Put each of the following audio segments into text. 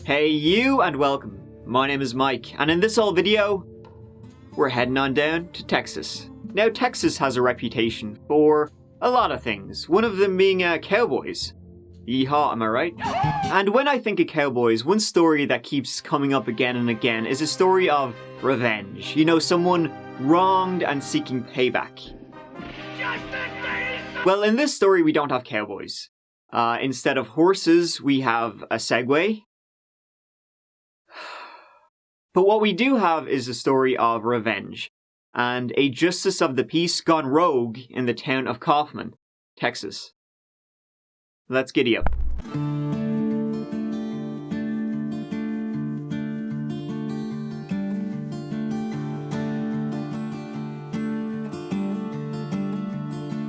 Hey you and welcome. My name is Mike, and in this old video, we're heading on down to Texas. Now Texas has a reputation for a lot of things, one of them being cowboys. Yeehaw, am I right? And when I think of cowboys, one story that keeps coming up again and again is a story of revenge. You know, someone wronged and seeking payback. Well, in this story we don't have cowboys. Instead of horses, we have a Segway. But what we do have is a story of revenge, and a justice of the peace gone rogue in the town of Kaufman, Texas. Let's giddy up.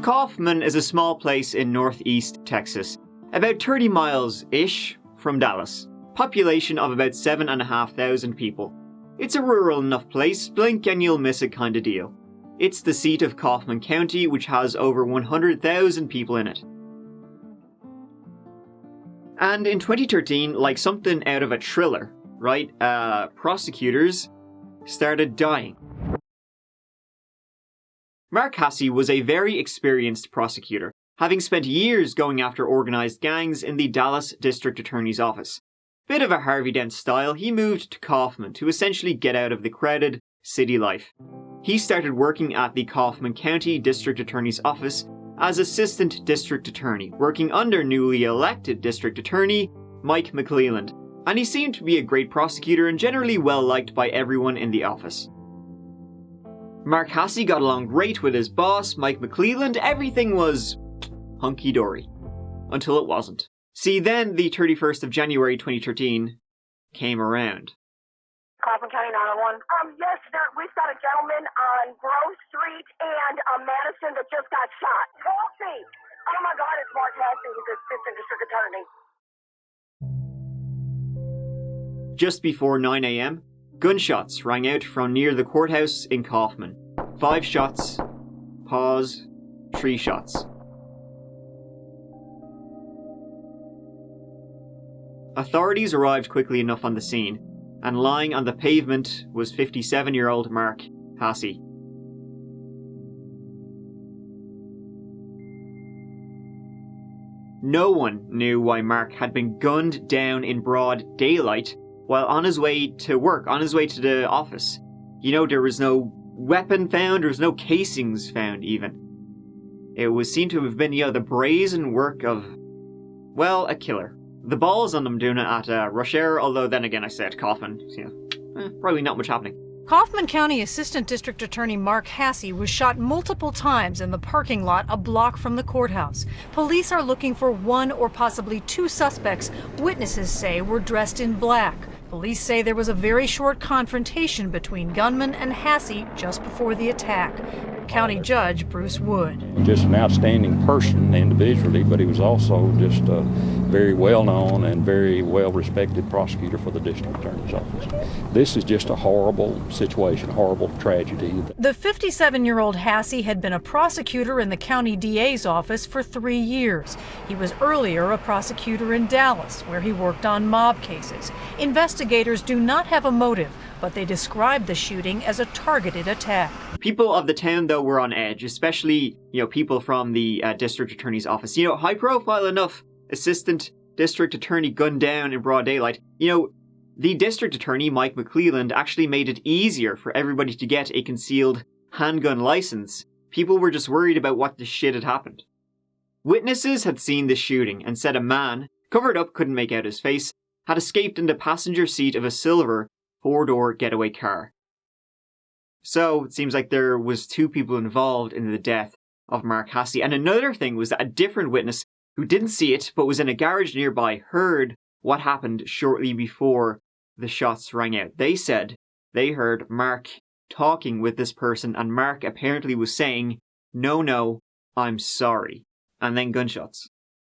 Kaufman is a small place in northeast Texas, about 30 miles-ish from Dallas. Population of about 7,500 people. It's a rural enough place, blink and you'll miss it kinda deal. It's the seat of Kaufman County, which has over 100,000 people in it. And in 2013, like something out of a thriller, right? Prosecutors started dying. Mark Hasse was a very experienced prosecutor, having spent years going after organized gangs in the Dallas District Attorney's Office. Bit of a Harvey Dent style, he moved to Kaufman to essentially get out of the crowded city life. He started working at the Kaufman County District Attorney's Office as Assistant District Attorney, working under newly elected District Attorney Mike McLelland, and he seemed to be a great prosecutor and generally well liked by everyone in the office. Mark Hasse got along great with his boss, Mike McLelland. Everything was hunky-dory. Until it wasn't. See, then the 31st of January 2013 came around. Kaufman County 911. Yes, sir. We've got a gentleman on Grove Street and Madison that just got shot. Hasse! Oh my God, it's Mark Hasse. He's Assistant District Attorney. Just before 9 a.m., gunshots rang out from near the courthouse in Kaufman. 5 shots. Pause. 3 shots. Authorities arrived quickly enough on the scene, and lying on the pavement was 57-year-old Mark Hasse. No one knew why Mark had been gunned down in broad daylight while on his way to work, on his way to the office. You know, there was no weapon found, there was no casings found even. It was seen to have been, the brazen work of, well, a killer. The balls on them doing it at rush hour, although then again I said Kaufman, probably not much happening. Kaufman County Assistant District Attorney Mark Hasse was shot multiple times in the parking lot a block from the courthouse. Police are looking for 1 or possibly 2 suspects witnesses say were dressed in black. Police say there was a very short confrontation between gunman and Hasse just before the attack. County Judge Bruce Wood. Just an outstanding person individually, but he was also just a very well-known and very well-respected prosecutor for the district attorney's office. This is just a horrible situation, a horrible tragedy. The 57-year-old Hasse had been a prosecutor in the county DA's office for 3 years. He was earlier a prosecutor in Dallas, where he worked on mob cases. Investigators do not have a motive, but they described the shooting as a targeted attack. People of the town, though, were on edge, especially, people from the district attorney's office. High profile enough, assistant district attorney gunned down in broad daylight. The district attorney, Mike McLelland, actually made it easier for everybody to get a concealed handgun license. People were just worried about what the shit had happened. Witnesses had seen the shooting and said a man, covered up, couldn't make out his face, had escaped in the passenger seat of a silver 4-door getaway car. So, it seems like there was 2 people involved in the death of Mark Hasse. And another thing was that a different witness, who didn't see it, but was in a garage nearby, heard what happened shortly before the shots rang out. They said they heard Mark talking with this person, and Mark apparently was saying, no, I'm sorry. And then gunshots.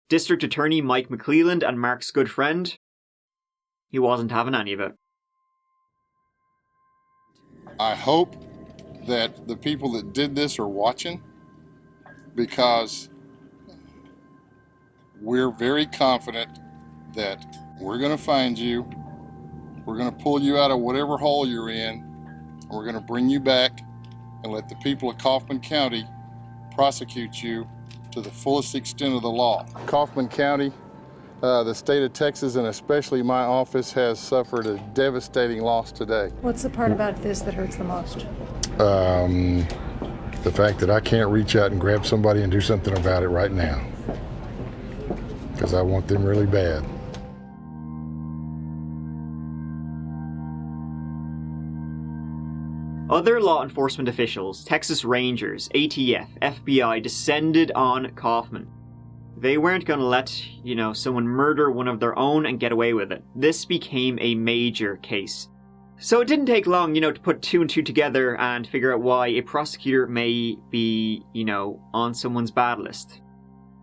District Attorney Mike McLelland and Mark's good friend, he wasn't having any of it. I hope that the people that did this are watching, because we're very confident that we're going to find you We're going to pull you out of whatever hole you're in, and we're going to bring you back and let the people of Kaufman County prosecute you to the fullest extent of the law. Kaufman County, the state of Texas, and especially my office, has suffered a devastating loss today. What's the part about this that hurts the most? The fact that I can't reach out and grab somebody and do something about it right now, because I want them really bad. Other law enforcement officials, Texas Rangers, ATF, FBI, descended on Kaufman. They weren't going to let, someone murder one of their own and get away with it. This became a major case. So it didn't take long, to put two and two together and figure out why a prosecutor may be, on someone's bad list.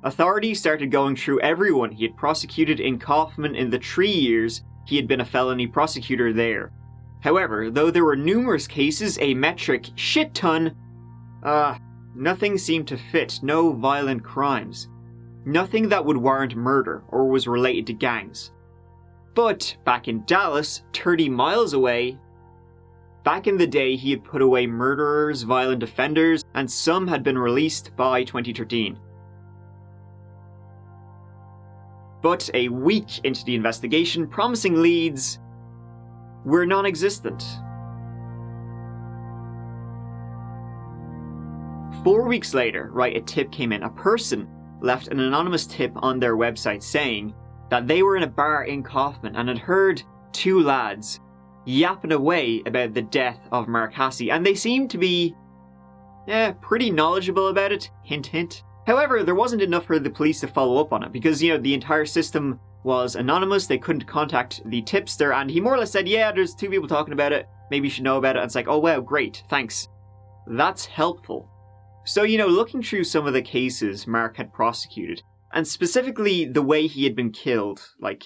Authorities started going through everyone he had prosecuted in Kaufman in the 3 years he had been a felony prosecutor there. However, though there were numerous cases, a metric shit ton, nothing seemed to fit, no violent crimes. Nothing that would warrant murder or was related to gangs. But back in Dallas, 30 miles away, back in the day he had put away murderers, violent offenders, and some had been released by 2013. But a week into the investigation, promising leads were non-existent. 4 weeks later, a tip came in. A person left an anonymous tip on their website saying that they were in a bar in Kaufman and had heard two lads yapping away about the death of Mark Hasse, and they seemed to be pretty knowledgeable about it, hint hint. However, there wasn't enough for the police to follow up on it because, the entire system was anonymous. They couldn't contact the tipster, and he more or less said, yeah, there's two people talking about it, maybe you should know about it. And it's like, oh wow, great, thanks. That's helpful. So, looking through some of the cases Mark had prosecuted, and specifically the way he had been killed, like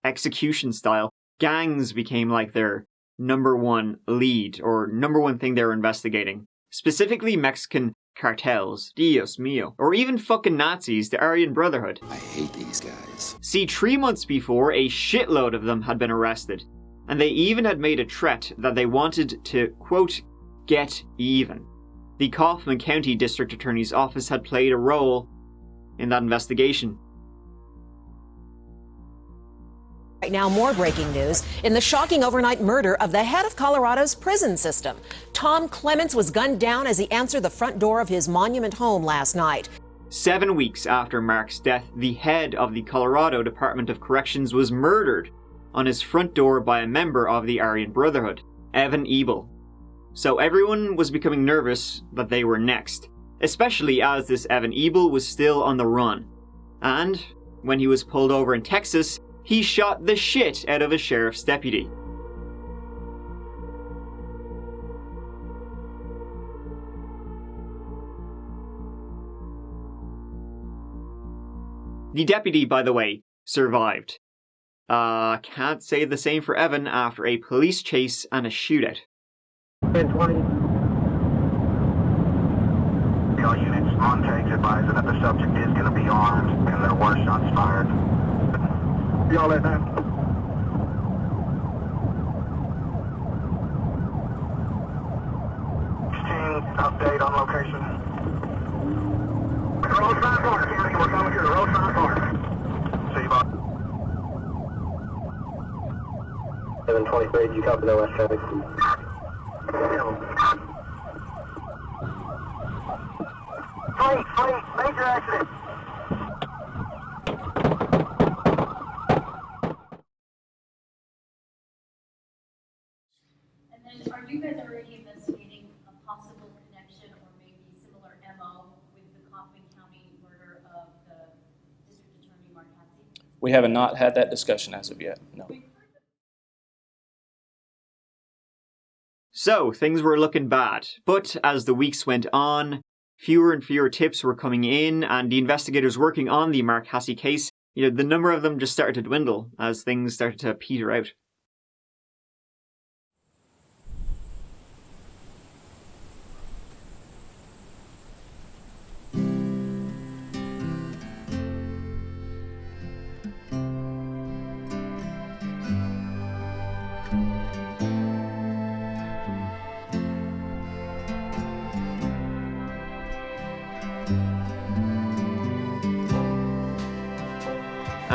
execution style, gangs became like their number one lead, or number one thing they were investigating. Specifically Mexican cartels, Dios mío, or even fucking Nazis, the Aryan Brotherhood. I hate these guys. See, 3 months before, a shitload of them had been arrested, and they even had made a threat that they wanted to, quote, get even. The Kaufman County District Attorney's Office had played a role in that investigation. Right now, more breaking news in the shocking overnight murder of the head of Colorado's prison system. Tom Clements was gunned down as he answered the front door of his Monument home last night. 7 weeks after Mark's death, the head of the Colorado Department of Corrections was murdered on his front door by a member of the Aryan Brotherhood, Evan Ebel. So everyone was becoming nervous that they were next, especially as this Evan Ebel was still on the run. And when he was pulled over in Texas, he shot the shit out of a sheriff's deputy. The deputy, by the way, survived. Can't say the same for Evan after a police chase and a shootout. 1020. All units on tanks advising that the subject is going to be armed and there were shots fired. Y'all in that? Update on location. Road 5 corner, we're coming to the road 5 corner. See you, Bob. 723, do you copy no west traffic? Fight, major accident. And then, are you guys already investigating a possible connection or maybe similar MO with the Kaufman County murder of the District Attorney Mark Hasse? We have not had that discussion as of yet, no. So, things were looking bad, but as the weeks went on, fewer and fewer tips were coming in, and the investigators working on the Mark Hasse case, the number of them just started to dwindle as things started to peter out.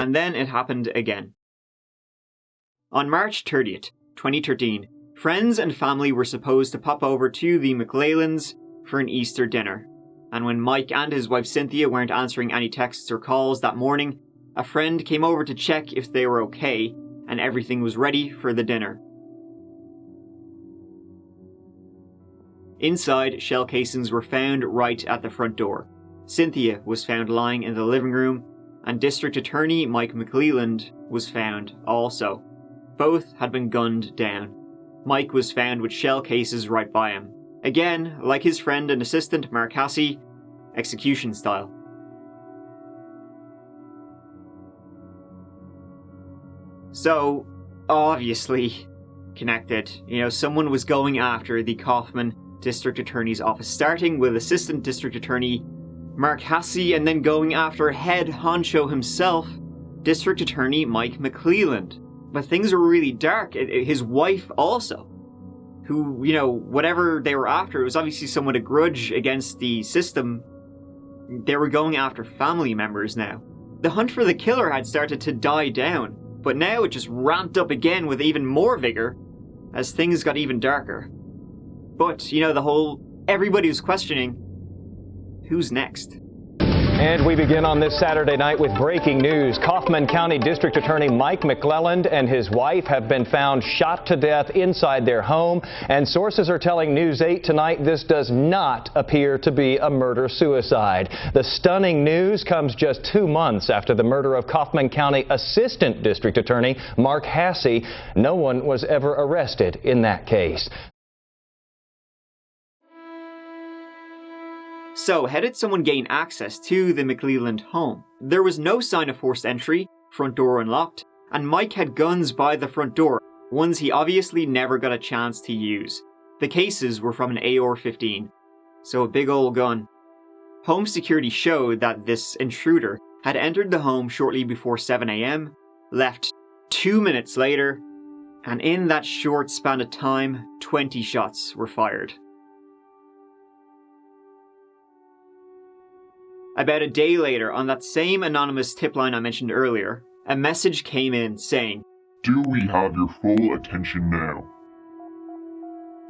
And then it happened again. On March 30th, 2013, friends and family were supposed to pop over to the McLellands for an Easter dinner. And when Mike and his wife Cynthia weren't answering any texts or calls that morning, a friend came over to check if they were okay and everything was ready for the dinner. Inside, shell casings were found right at the front door. Cynthia was found lying in the living room, and District Attorney Mike McLelland was found also. Both had been gunned down. Mike was found with shell cases right by him. Again, like his friend and assistant Mark Hasse, execution style. So, obviously connected. Someone was going after the Kaufman District Attorney's office, starting with Assistant District Attorney Mark Hasse and then going after head honcho himself, District Attorney Mike McLelland. But things were really dark. His wife also, who, whatever they were after, it was obviously somewhat a grudge against the system. They were going after family members now. The hunt for the killer had started to die down, but now it just ramped up again with even more vigor as things got even darker. But, everybody was questioning, who's next? And we begin on this Saturday night with breaking news. Kaufman County District Attorney Mike McLelland and his wife have been found shot to death inside their home. And sources are telling News 8 tonight this does not appear to be a murder-suicide. The stunning news comes just 2 months after the murder of Kaufman County Assistant District Attorney Mark Hasse. No one was ever arrested in that case. So, how did someone gain access to the McLelland home? There was no sign of forced entry, front door unlocked, and Mike had guns by the front door, ones he obviously never got a chance to use. The cases were from an AR-15, so a big old gun. Home security showed that this intruder had entered the home shortly before 7 a.m, left 2 minutes later, and in that short span of time, 20 shots were fired. About a day later, on that same anonymous tip line I mentioned earlier, a message came in saying, "Do we have your full attention now?"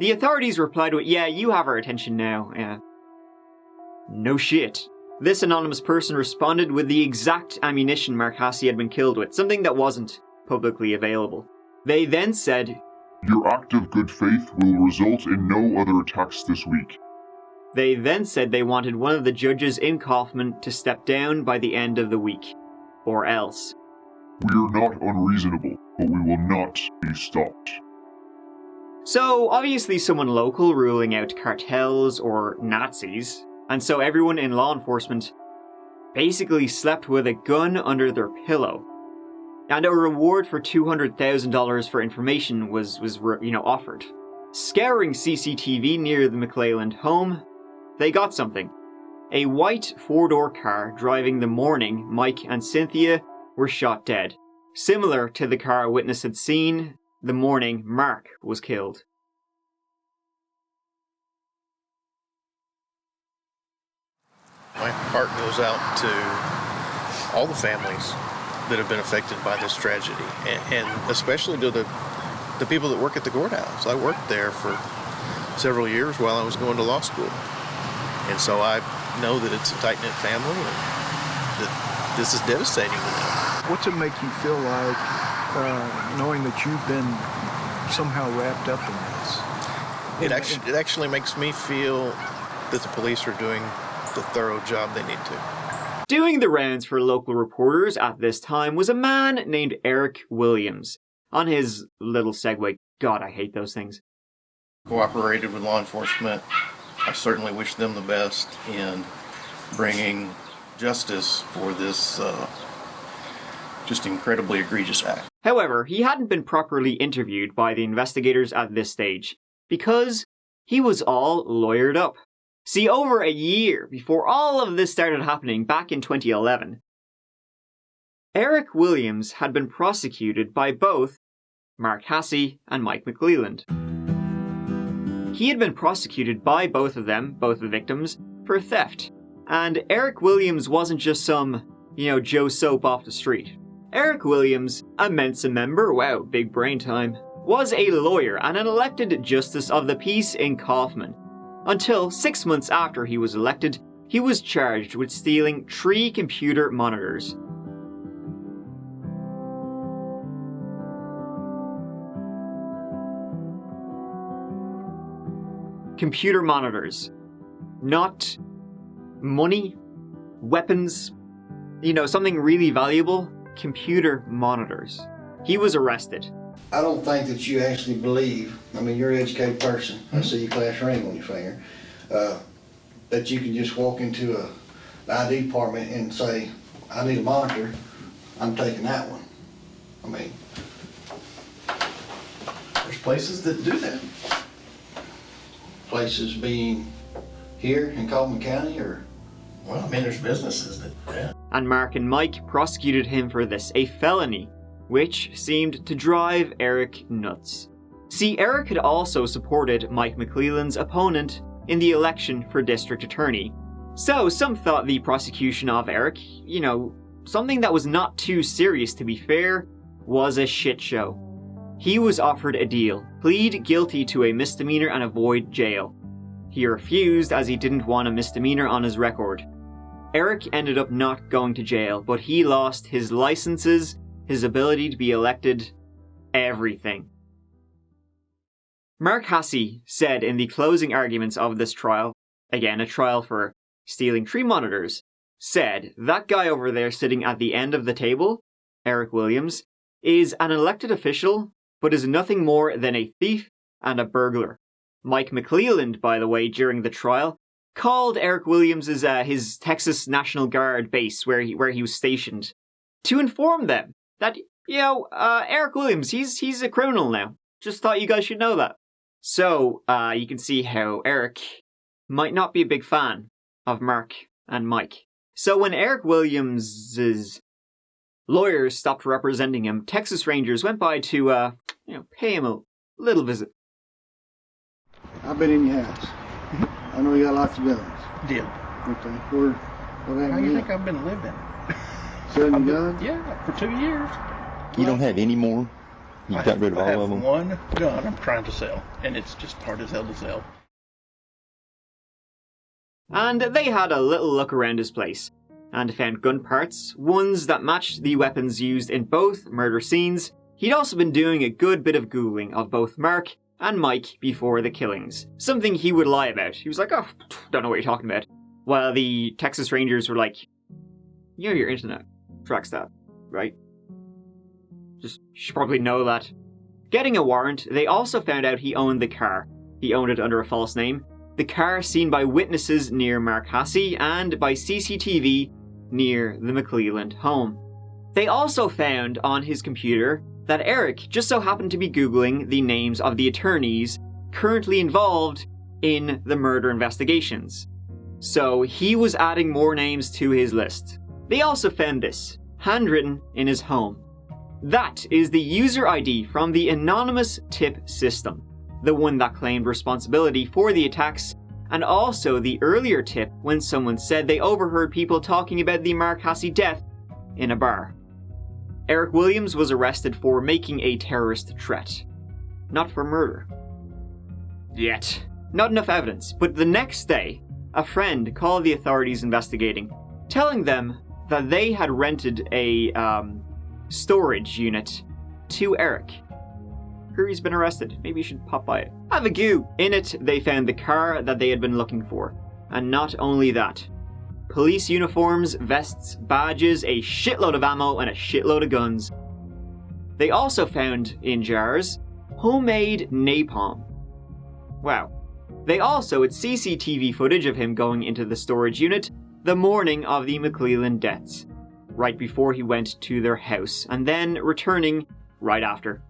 The authorities replied with, "Yeah, you have our attention now." No shit. This anonymous person responded with the exact ammunition Mark Hasse had been killed with, something that wasn't publicly available. They then said, "Your act of good faith will result in no other attacks this week." They then said they wanted one of the judges in Kaufman to step down by the end of the week. Or else. "We are not unreasonable, but we will not be stopped." So, obviously someone local ruling out cartels or Nazis, and so everyone in law enforcement basically slept with a gun under their pillow. And a reward for $200,000 for information was offered. Scouring CCTV near the McLelland home, they got something. A white 4-door car driving the morning Mike and Cynthia were shot dead. Similar to the car a witness had seen the morning Mark was killed. My heart goes out to all the families that have been affected by this tragedy, and especially to the people that work at the courthouse. I worked there for several years while I was going to law school. And so I know that it's a tight-knit family and that this is devastating to them. What's it make you feel like knowing that you've been somehow wrapped up in this? It actually makes me feel that the police are doing the thorough job they need to. Doing the rounds for local reporters at this time was a man named Eric Williams on his little Segway. God, I hate those things. Cooperated with law enforcement. I certainly wish them the best in bringing justice for this just incredibly egregious act. However, he hadn't been properly interviewed by the investigators at this stage, because he was all lawyered up. See, over a year before all of this started happening back in 2011, Eric Williams had been prosecuted by both Mark Hasse and Mike McLelland. He had been prosecuted by both of them, both the victims, for theft. And Eric Williams wasn't just some, Joe Soap off the street. Eric Williams, a Mensa member, wow, big brain time, was a lawyer and an elected justice of the peace in Kaufman. Until 6 months after he was elected, he was charged with stealing 3 computer monitors. Computer monitors. Not money, weapons, something really valuable. Computer monitors. He was arrested. I don't think that you actually believe, you're an educated person, I see your class ring on your finger, that you can just walk into the ID department and say, I need a monitor, I'm taking that one. There's places that do that. Places being here in Kaufman County, or? Well, there's businesses that do that. And Mark and Mike prosecuted him for this, a felony, which seemed to drive Eric nuts. See, Eric had also supported Mike McLelland's opponent in the election for district attorney. So some thought the prosecution of Eric, something that was not too serious to be fair, was a shit show. He was offered a deal, plead guilty to a misdemeanor and avoid jail. He refused as he didn't want a misdemeanor on his record. Eric ended up not going to jail, but he lost his licenses, his ability to be elected, everything. Mark Hasse said in the closing arguments of this trial, again a trial for stealing 3 monitors, said that guy over there sitting at the end of the table, Eric Williams, is an elected official, but is nothing more than a thief and a burglar. Mike McLelland, by the way, during the trial, called Eric Williams' his Texas National Guard base where he was stationed to inform them that, Eric Williams, he's a criminal now. Just thought you guys should know that. So, you can see how Eric might not be a big fan of Mark and Mike. So when Eric Williams' lawyers stopped representing him, Texas Rangers went by to, pay him a little visit. I've been in your house. I know you got lots of guns. Did. Okay. What How do you think I've been living? Selling guns? Yeah, for 2 years. You don't have any more? You got rid of all of them? I have one gun I'm trying to sell, and it's just hard as hell to sell. And they had a little look around his place, and found gun parts, ones that matched the weapons used in both murder scenes. He'd also been doing a good bit of Googling of both Mark and Mike before the killings. Something he would lie about. He was like, oh, don't know what you're talking about. While the Texas Rangers were like, your internet tracks that, right? You should probably know that. Getting a warrant, they also found out he owned the car. He owned it under a false name. The car seen by witnesses near Mark Hasse and by CCTV near the McLelland home. They also found on his computer that Eric just so happened to be Googling the names of the attorneys currently involved in the murder investigations. So he was adding more names to his list. They also found this, handwritten in his home. That is the user ID from the anonymous tip system, the one that claimed responsibility for the attacks, and also the earlier tip when someone said they overheard people talking about the Mark Hasse death in a bar. Eric Williams was arrested for making a terrorist threat, not for murder. Yet. Not enough evidence, but the next day, a friend called the authorities investigating, telling them that they had rented a storage unit to Eric. Here he's been arrested. Maybe you should pop by it. Have a goo! In it, they found the car that they had been looking for. And not only that. Police uniforms, vests, badges, a shitload of ammo, and a shitload of guns. They also found, in jars, homemade napalm. Wow. They also had CCTV footage of him going into the storage unit the morning of the McLelland deaths, right before he went to their house, and then returning right after.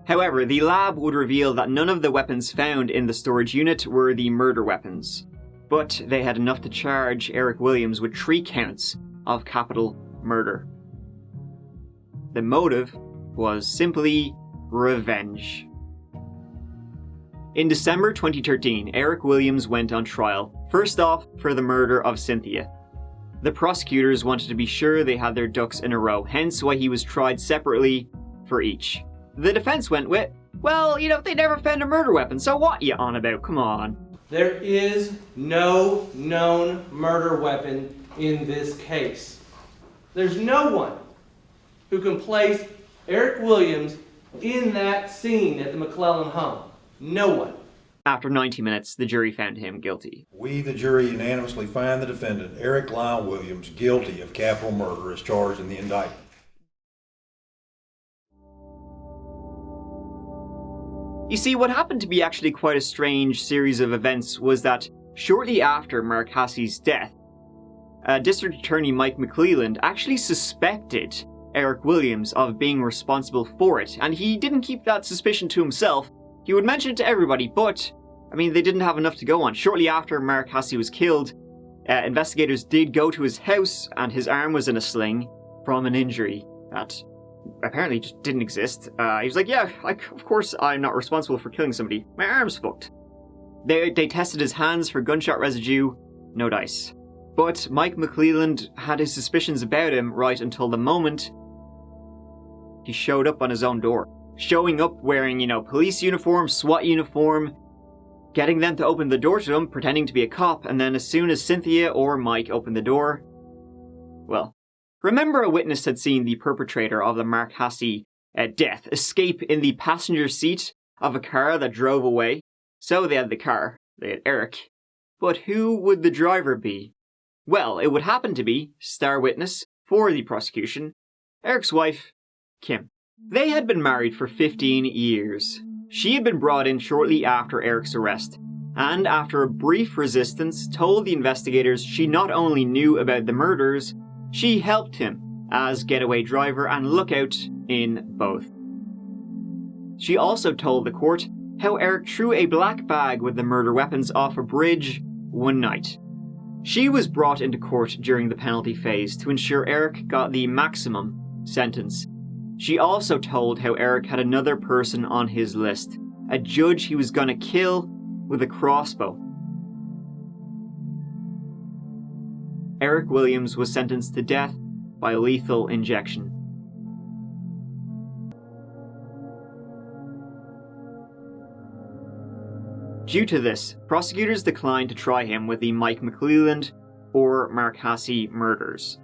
However, the lab would reveal that none of the weapons found in the storage unit were the murder weapons, but they had enough to charge Eric Williams with 3 counts of capital murder. The motive was simply revenge. In December 2013, Eric Williams went on trial, first off for the murder of Cynthia. The prosecutors wanted to be sure they had their ducks in a row, hence why he was tried separately for each. The defense went with, well, you know, they never found a murder weapon, so what you on about? Come on. There is no known murder weapon in this case. There's no one who can place Eric Williams in that scene at the McLelland home. No one. After 90 minutes, the jury found him guilty. We, the jury, unanimously find the defendant, Eric Lyle Williams, guilty of capital murder as charged in the indictment. You see, what happened to be actually quite a strange series of events was that shortly after Mark Hasse's death, District Attorney Mike McLelland actually suspected Eric Williams of being responsible for it, and he didn't keep that suspicion to himself. He would mention it to everybody, but, I mean, they didn't have enough to go on. Shortly after Mark Hasse was killed, investigators did go to his house, and his arm was in a sling from an injury that apparently just didn't exist. He was like, yeah, of course I'm not responsible for killing somebody. My arm's fucked. They tested his hands for gunshot residue, no dice. But Mike McLelland had his suspicions about him right until the moment he showed up on his own door. Showing up wearing, you know, police uniform, SWAT uniform, getting them to open the door to him, pretending to be a cop, and then as soon as Cynthia or Mike opened the door, well, remember a witness had seen the perpetrator of the Mark Hasse death escape in the passenger seat of a car that drove away? So they had the car, they had Eric. But who would the driver be? Well, it would happen to be star witness for the prosecution, Eric's wife, Kim. They had been married for 15 years. She had been brought in shortly after Eric's arrest, and after a brief resistance, told the investigators she not only knew about the murders, she helped him as getaway driver and lookout in both. She also told the court how Eric threw a black bag with the murder weapons off a bridge one night. She was brought into court during the penalty phase to ensure Eric got the maximum sentence. She also told how Eric had another person on his list, a judge he was gonna kill with a crossbow. Eric Williams was sentenced to death by lethal injection. Due to this, prosecutors declined to try him with the Mike McLelland or Mark Hasse murders.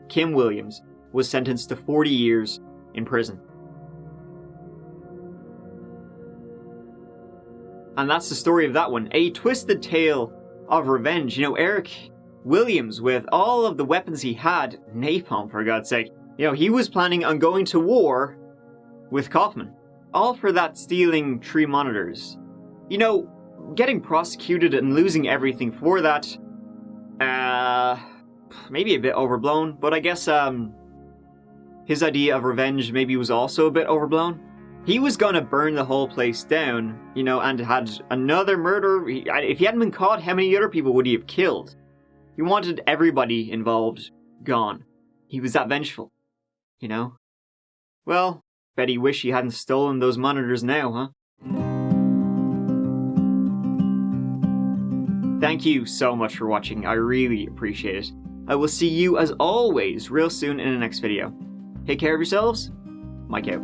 Kim Williams was sentenced to 40 years in prison. And that's the story of that one. A twisted tale of revenge. You know, Eric Williams, with all of the weapons he had, napalm for God's sake, you know, he was planning on going to war with Kaufman. All for that stealing tree monitors. You know, getting prosecuted and losing everything for that, maybe a bit overblown, but I guess, his idea of revenge maybe was also a bit overblown. He was gonna burn the whole place down, you know, and had another murder. If he hadn't been caught, how many other people would he have killed? He wanted everybody involved gone. He was that vengeful, you know? Well, bet he wish he hadn't stolen those monitors now, huh? Thank you so much for watching, I really appreciate it. I will see you, as always, real soon in the next video. Take care of yourselves. Mike out.